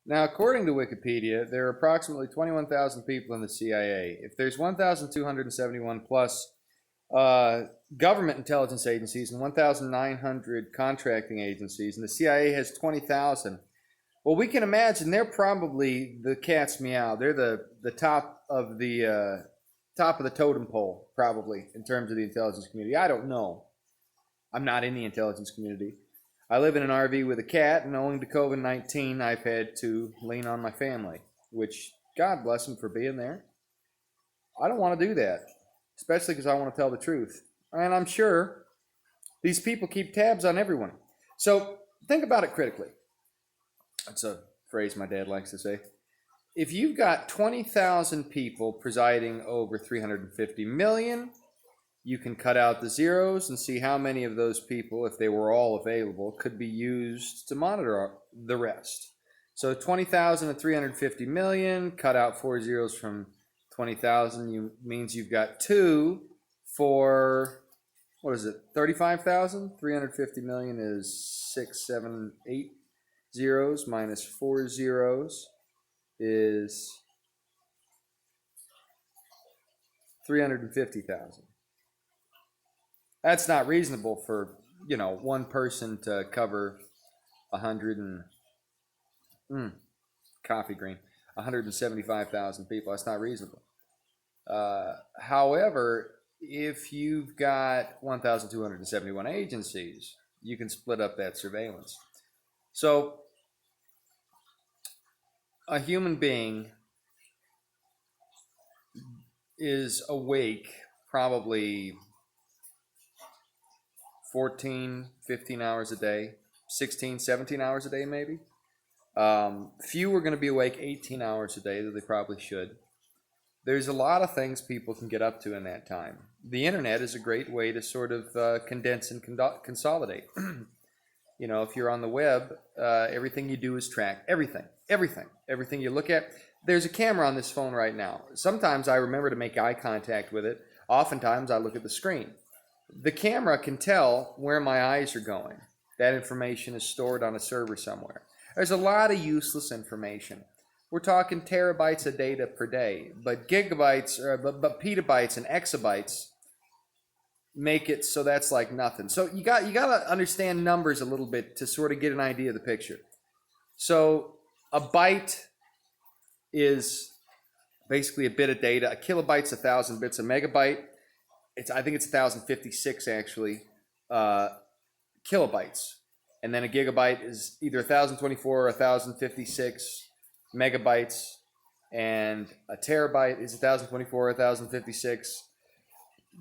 Now, according to Wikipedia, there are approximately 21,000 people in the CIA. If there's 1,271 plus government intelligence agencies and 1,900 contracting agencies, and the CIA has 20,000, well, we can imagine they're probably the cat's meow. They're the top of the totem pole, probably, in terms of the intelligence community. I don't know. I'm not in the intelligence community. I live in an RV with a cat, and owing to COVID-19, I've had to lean on my family, which, God bless them for being there. I don't want to do that, especially because I want to tell the truth. And I'm sure these people keep tabs on everyone. So think about it critically. That's a phrase my dad likes to say. If you've got 20,000 people presiding over 350 million, you can cut out the zeros and see how many of those people, if they were all available, could be used to monitor the rest. So 20,000 and 350 million, cut out 4 zeros from 20,000 means you've got 2 for, what is it, 35,000? 350 million is 6, 7, 8 zeros minus 4 zeros is 350,000. That's not reasonable for, one person to cover 175,000 people. That's not reasonable. However, if you've got 1,271 agencies, you can split up that surveillance. So a human being is awake probably 14, 15 hours a day, 16, 17 hours a day maybe. Few are going to be awake 18 hours a day, that they probably should. There's a lot of things people can get up to in that time. The internet is a great way to sort of condense and consolidate. If you're on the web, everything you do is tracked. Everything you look at. There's a camera on this phone right now. Sometimes I remember to make eye contact with it. Oftentimes I look at the screen. The camera can tell where my eyes are going. That information is stored on a server somewhere. There's a lot of useless information. We're talking terabytes of data per day, but gigabytes, but petabytes and exabytes make it so that's like nothing. So you got to understand numbers a little bit to sort of get an idea of the picture. So a byte is basically a bit of data. A kilobyte's 1,000 bits. A megabyte, I think it's 1,056 actually kilobytes, and then a gigabyte is either 1,024 or 1,056 megabytes, and a terabyte is 1,024 or 1,056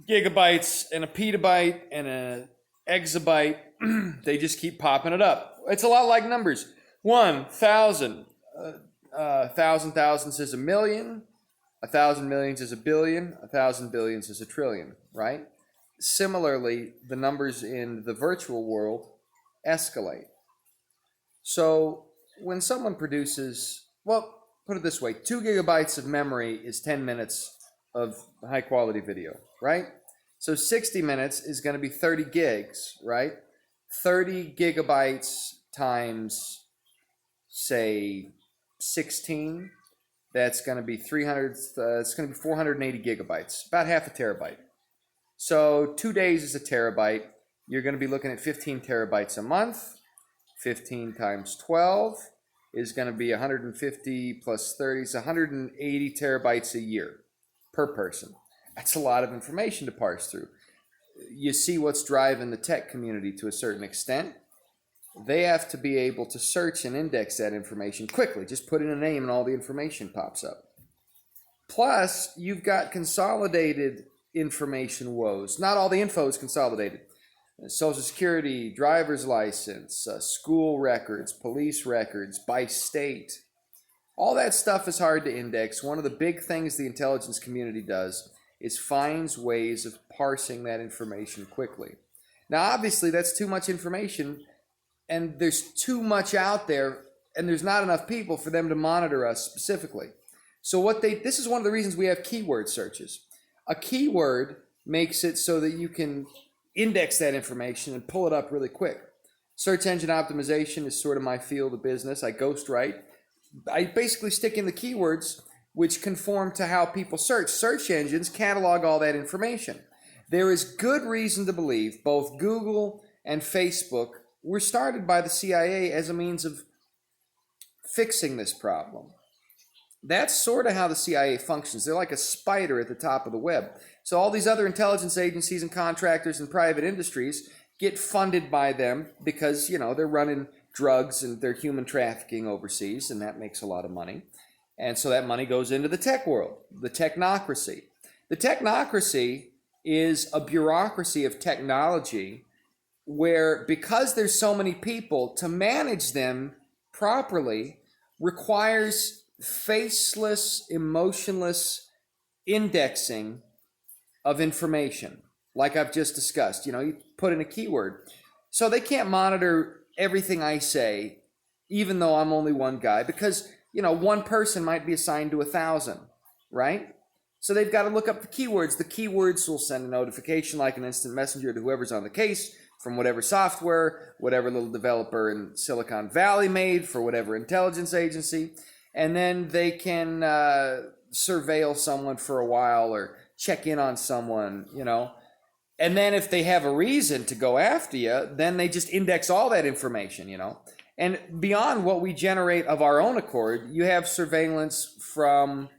gigabytes, and a petabyte and an exabyte. They just keep popping it up. It's a lot like numbers. 1,000, 1,000 thousandths is a million. 1,000 millions is a billion. 1,000 billions is a trillion, right? Similarly, the numbers in the virtual world escalate. So when someone produces, well, put it this way, 2 gigabytes of memory is 10 minutes of high quality video, right? So 60 minutes is going to be 30 gigs, right? 30 gigabytes times, say, 16, that's going to be 300, it's going to be 480 gigabytes, about half a terabyte. So 2 days is a terabyte. You're going to be looking at 15 terabytes a month. 15 times 12 is going to be 150 plus 30, so 180 terabytes a year per person. That's a lot of information to parse through. You see what's driving the tech community to a certain extent. They have to be able to search and index that information quickly. Just put in a name and all the information pops up. Plus, you've got consolidated information woes. Not all the info is consolidated. Social Security, driver's license, school records, police records by state. All that stuff is hard to index. One of the big things the intelligence community does is finds ways of parsing that information quickly. Now, obviously, that's too much information, and there's too much out there, and there's not enough people for them to monitor us specifically. So this is one of the reasons we have keyword searches. A keyword makes it so that you can index that information and pull it up really quick. Search engine optimization is sort of my field of business. I ghostwrite. I basically stick in the keywords which conform to how people search. Search engines catalog all that information. There is good reason to believe both Google and Facebook were started by the CIA as a means of fixing this problem. That's sort of how the CIA functions. They're like a spider at the top of the web. So all these other intelligence agencies and contractors and private industries get funded by them because, they're running drugs and they're human trafficking overseas, and that makes a lot of money. And so that money goes into the tech world, the technocracy. The technocracy is a bureaucracy of technology where, because there's so many people, to manage them properly requires faceless, emotionless indexing of information, like I've just discussed. You put in a keyword. So they can't monitor everything I say, even though I'm only one guy, because, one person might be assigned to 1,000, right? So they've got to look up the keywords. The keywords will send a notification like an instant messenger to whoever's on the case from whatever software, whatever little developer in Silicon Valley made for whatever intelligence agency. And then they can surveil someone for a while or check in on someone, And then if they have a reason to go after you, then they just index all that information, And beyond what we generate of our own accord, you have surveillance from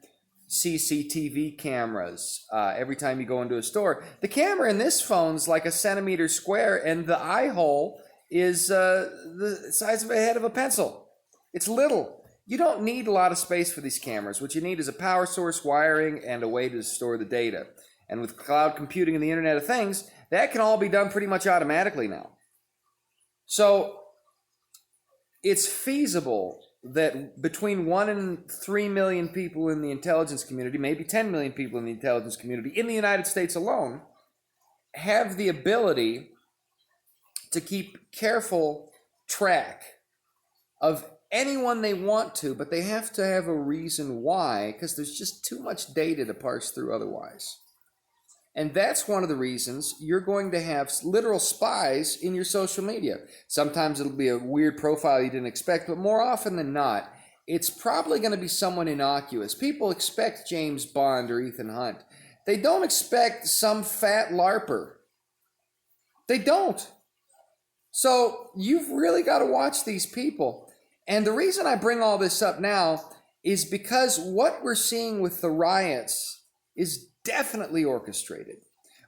CCTV cameras every time you go into a store. The camera in this phone's like a centimeter square, and the eye hole is the size of a head of a pencil. It's little. You don't need a lot of space for these cameras. What you need is a power source, wiring, and a way to store the data. And with cloud computing and the Internet of Things, that can all be done pretty much automatically now. So it's feasible that between 1 and 3 million people in the intelligence community, maybe 10 million people in the intelligence community in the United States alone, have the ability to keep careful track of anyone they want to, but they have to have a reason why, because there's just too much data to parse through otherwise. And that's one of the reasons you're going to have literal spies in your social media. Sometimes it'll be a weird profile you didn't expect, but more often than not, it's probably going to be someone innocuous. People expect James Bond or Ethan Hunt. They don't expect some fat LARPer. They don't. So you've really got to watch these people. And the reason I bring all this up now is because what we're seeing with the riots is definitely orchestrated.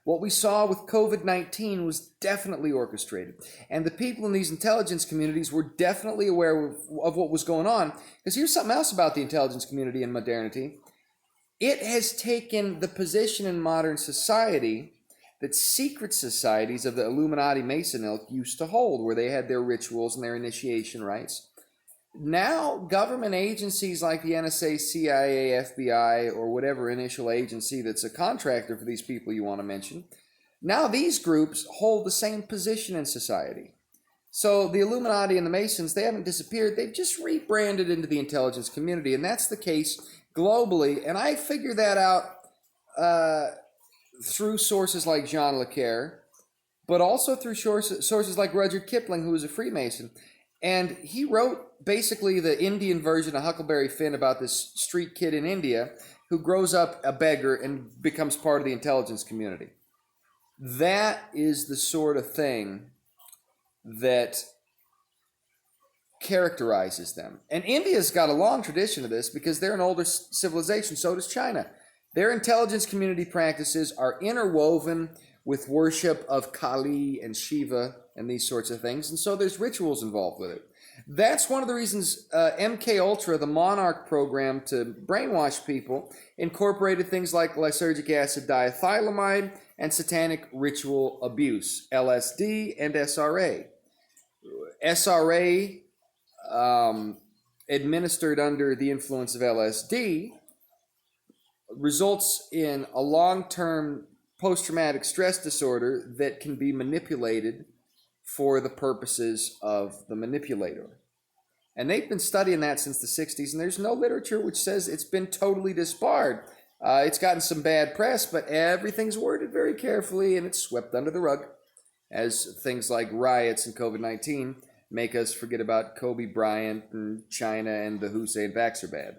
What we saw with COVID-19 was definitely orchestrated. And the people in these intelligence communities were definitely aware of what was going on. Because here's something else about the intelligence community in modernity. It has taken the position in modern society that secret societies of the Illuminati Mason ilk used to hold, where they had their rituals and their initiation rites. Now, government agencies like the NSA, CIA, FBI, or whatever initial agency that's a contractor for these people you want to mention, now these groups hold the same position in society. So the Illuminati and the Masons, they haven't disappeared. They've just rebranded into the intelligence community, and that's the case globally. And I figured that out through sources like Jean Le Carre, but also through sources like Rudyard Kipling, who was a Freemason. And he wrote basically the Indian version of Huckleberry Finn about this street kid in India who grows up a beggar and becomes part of the intelligence community. That is the sort of thing that characterizes them. And India's got a long tradition of this because they're an older civilization. So does China. Their intelligence community practices are interwoven with worship of Kali and Shiva and these sorts of things. And so there's rituals involved with it. That's one of the reasons MK Ultra, the Monarch program to brainwash people, incorporated things like lysergic acid diethylamide and satanic ritual abuse, LSD and SRA. SRA, administered under the influence of LSD, results in a long-term post-traumatic stress disorder that can be manipulated for the purposes of the manipulator. And they've been studying that since the 60s, and there's no literature which says it's been totally disbarred. It's gotten some bad press, but everything's worded very carefully, and it's swept under the rug, as things like riots and COVID-19 make us forget about Kobe Bryant and China and the Hussein Baxter Band.